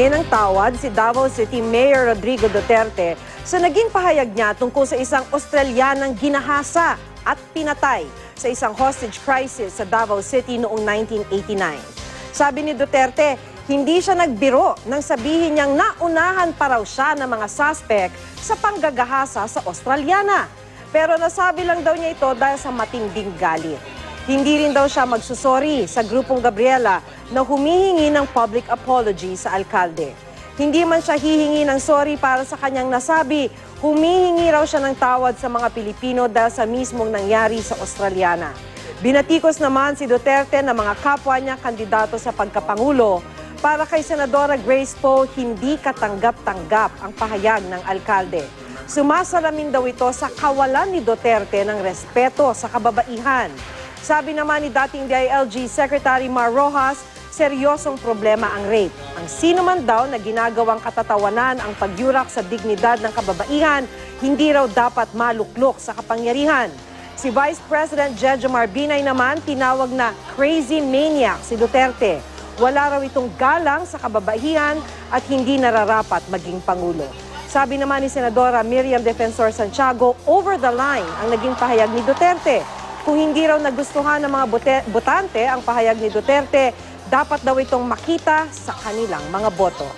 humingi ng tawad si Davao City Mayor Rodrigo Duterte sa naging pahayag niya tungkol sa isang Australianang ginahasa at pinatay sa isang hostage crisis sa Davao City noong 1989. Sabi ni Duterte, hindi siya nagbiro nang sabihin niyang naunahan pa raw siya ng mga suspect sa panggagahasa sa Australiana. Pero nasabi lang daw niya ito dahil sa matinding galit. Hindi rin daw siya magsusori sa grupong Gabriela na humihingi ng public apology sa alkalde. Hindi man siya hihingi ng sorry para sa kanyang nasabi, humihingi raw siya ng tawad sa mga Pilipino dahil sa mismong nangyari sa Australiana. Binatikos naman si Duterte na mga kapwa niya kandidato sa pagkapangulo. Para kay Senadora Grace Poe, hindi katanggap-tanggap ang pahayag ng alkalde. Sumasalamin daw ito sa kawalan ni Duterte ng respeto sa kababaihan. Sabi naman ni dating DILG Secretary Mar Rojas, seryosong problema ang rape. Ang sino man daw na ginagawang katatawanan ang pagyurak sa dignidad ng kababaihan, hindi raw dapat maluklok sa kapangyarihan. Si Vice President Jejomar Binay naman tinawag na crazy maniac si Duterte. Wala raw itong galang sa kababaihan at hindi nararapat maging Pangulo. Sabi naman ni Senadora Miriam Defensor Santiago, over the line ang naging pahayag ni Duterte. Kung hindi raw nagustuhan ng mga botante ang pahayag ni Duterte, dapat daw itong makita sa kanilang mga boto.